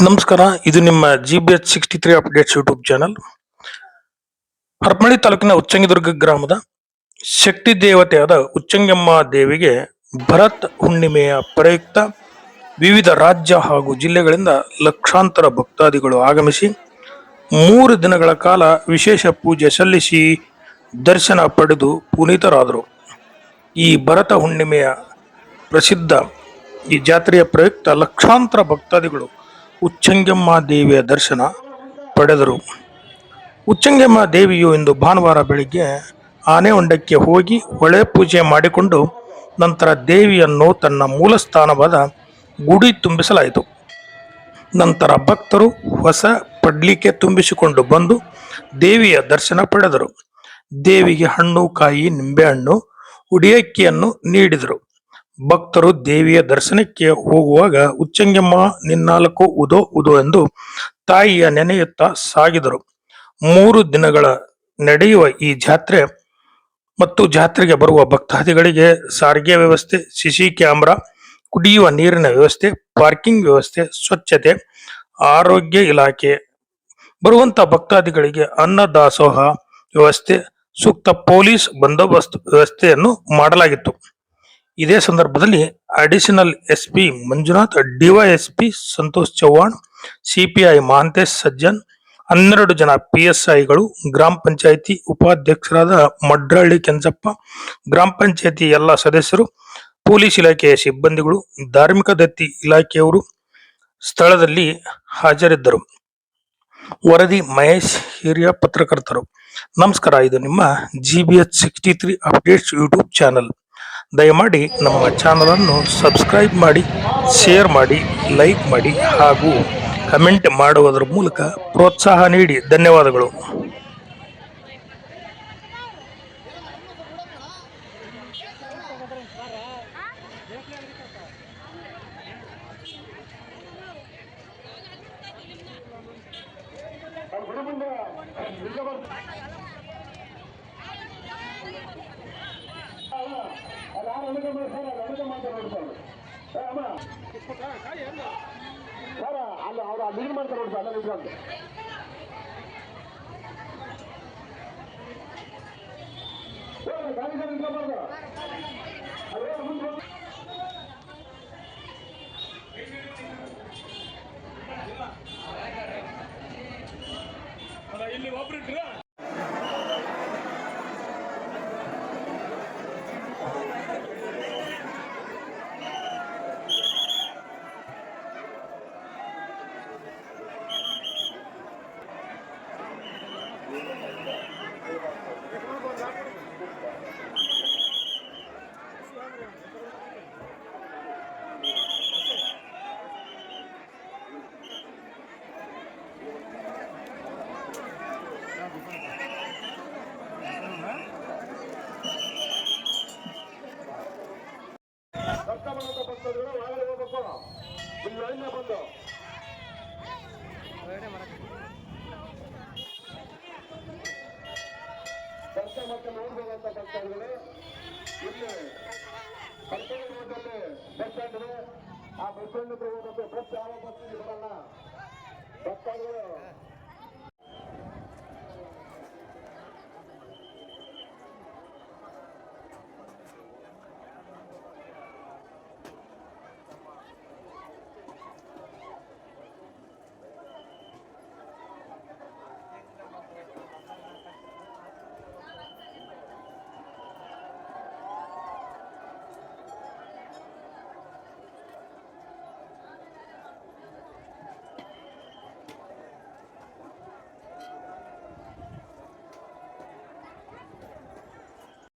ನಮಸ್ಕಾರ. ಇದು ನಿಮ್ಮ GBH 63 updates YouTube channel. Harapanahalli ತಾಲೂಕಿನ ಉಚ್ಚಂಗಿದುರ್ಗ ಗ್ರಾಮದ ಶಕ್ತಿ ದೇವತೆಯಾದ ಉಚ್ಚಂಗಮ್ಮ ದೇವಿಗೆ ಭರತ್ ಹುಣ್ಣಿಮೆಯ ಪ್ರಯುಕ್ತ ವಿವಿಧ ರಾಜ್ಯ ಹಾಗೂ ಜಿಲ್ಲೆಗಳಿಂದ ಲಕ್ಷಾಂತರ ಭಕ್ತಾದಿಗಳು ಆಗಮಿಸಿ 3 ದಿನಗಳ ಕಾಲ ವಿಶೇಷ ಪೂಜೆ ಸಲ್ಲಿಸಿ ದರ್ಶನ ಪಡೆದು ಪುನೀತರಾದರು. ಈ ಭರತ ಹುಣ್ಣಿಮೆಯ ಪ್ರಸಿದ್ಧ ಈ ಜಾತ್ರೆಯ ಪ್ರಯುಕ್ತ ಲಕ್ಷಾಂತರ ಭಕ್ತಾದಿಗಳು ಉಚ್ಚಂಗಮ್ಮ ದೇವಿಯ ದರ್ಶನ ಪಡೆದರು. ಉಚ್ಚಂಗಮ್ಮ ದೇವಿಯು ಇಂದು ಭಾನುವಾರ ಬೆಳಿಗ್ಗೆ ಆನೆಹೊಂಡಕ್ಕೆ ಹೋಗಿ ಹೊಳೆ ಪೂಜೆ ಮಾಡಿಕೊಂಡು ನಂತರ ದೇವಿಯನ್ನು ತನ್ನ ಮೂಲ ಸ್ಥಾನವಾದ ಗುಡಿ ತುಂಬಿಸಲಾಯಿತು. ನಂತರ ಭಕ್ತರು ಹೊಸ ಪಡ್ಲಿಕೆ ತುಂಬಿಸಿಕೊಂಡು ಬಂದು ದೇವಿಯ ದರ್ಶನ ಪಡೆದರು. ದೇವಿಗೆ ಹಣ್ಣು, ಕಾಯಿ, ನಿಂಬೆಹಣ್ಣು, ಉಡಿಯಕ್ಕಿಯನ್ನು ನೀಡಿದರು. ಭಕ್ತರು ದೇವಿಯ ದರ್ಶನಕ್ಕೆ ಹೋಗುವಾಗ ಉಚ್ಚಂಗಮ್ಮ ನಿನ್ನಾಲ್ಕು ಉದೋ ಉದೋ ಎಂದು ತಾಯಿಯ ನೆನೆಯುತ್ತಾ ಸಾಗಿದರು. 3 ದಿನಗಳ ನಡೆಯುವ ಈ ಜಾತ್ರೆ ಮತ್ತು ಜಾತ್ರೆಗೆ ಬರುವ ಭಕ್ತಾದಿಗಳಿಗೆ ಸಾರಿಗೆ ವ್ಯವಸ್ಥೆ, ಸಿಸಿ ಕ್ಯಾಮೆರಾ, ಕುಡಿಯುವ ನೀರಿನ ವ್ಯವಸ್ಥೆ, ಪಾರ್ಕಿಂಗ್ ವ್ಯವಸ್ಥೆ, ಸ್ವಚ್ಛತೆ, ಆರೋಗ್ಯ ಇಲಾಖೆ, ಬರುವಂತ ಭಕ್ತಾದಿಗಳಿಗೆ ಅನ್ನ ದಾಸೋಹ ವ್ಯವಸ್ಥೆ, ಸೂಕ್ತ ಪೊಲೀಸ್ ಬಂದೋಬಸ್ತ್ ವ್ಯವಸ್ಥೆಯನ್ನು ಮಾಡಲಾಗಿತ್ತು. ಇದೇ ಸಂದರ್ಭದಲ್ಲಿ additional SP Manjunath, DYSP Santosh Chavan, CPI Mahantesh Sajjan, 12 ಜನ PSIಗಳು, ಗ್ರಾಮ ಪಂಚಾಯಿತಿ ಉಪಾಧ್ಯಕ್ಷರಾದ ಮಡ್ರಹಳ್ಳಿ ಕೆಂಚಪ್ಪ, ಗ್ರಾಮ ಪಂಚಾಯಿತಿ ಎಲ್ಲ ಸದಸ್ಯರು, ಪೊಲೀಸ್ ಇಲಾಖೆಯ ಸಿಬ್ಬಂದಿಗಳು, ಧಾರ್ಮಿಕ ದತ್ತಿ ಇಲಾಖೆಯವರು ಸ್ಥಳದಲ್ಲಿ ಹಾಜರಿದ್ದರು. ವರದಿ ಮಹೇಶ್, ಹಿರಿಯ ಪತ್ರಕರ್ತರು. ನಮಸ್ಕಾರ. ಇದು ನಿಮ್ಮ GBH 63 ಅಪ್ಡೇಟ್ಸ್ ಯೂಟ್ಯೂಬ್ ಚಾನಲ್. ದಯಮಾಡಿ ನಮ್ಮ ಚಾನಲ್ ಅನ್ನು ಸಬ್ಸ್ಕ್ರೈಬ್ ಮಾಡಿ, ಶೇರ್ ಮಾಡಿ, ಲೈಕ್ ಮಾಡಿ ಹಾಗೂ ಕಮೆಂಟ್ ಮಾಡುವುದರ ಮೂಲಕ ಪ್ರೋತ್ಸಾಹ ನೀಡಿ. ಧನ್ಯವಾದಗಳು. ಸರ್ ಅಲ್ಲಿ ಅವ್ರು ಅಡ್ಮಿಟ್ ಮಾಡ್ತಾರೆ ನೋಡಿ ಸರ್, ನಿಂತ್ಕೊಂಡು ಗಾಡಿ ಸರ್ ನಿಂತ್ಕೊಬಾರ್ದು. ಅದೇ ಮುಂದೆ ಇಲ್ಲಿ ಒಬ್ರು ಭಕ್ತರುಗಳು ಒಳಗಡೆ ಹೋಗ್ಬೇಕು. ಇಲ್ಲಿ ಲೈನ್ ಬಂದು ದರ್ಶನ ಮತ್ತೆ ನೋಡ್ಬೋದಂತ ಭಕ್ತರುಗಳು. ಇಲ್ಲಿ ಕರ್ತವ್ಯ ರೋಡಲ್ಲಿ ಬಸ್ ಸ್ಟ್ಯಾಂಡ್ ಇದೆ. ಆ ಬಸ್ ಸ್ಟ್ಯಾಂಡ್ ಹತ್ರ ಹೋಗ್ಬೇಕು. ಬಸ್ ಯಾವ ಬಸ್ ಇಲ್ಲಿ ಬರಲ್ಲ.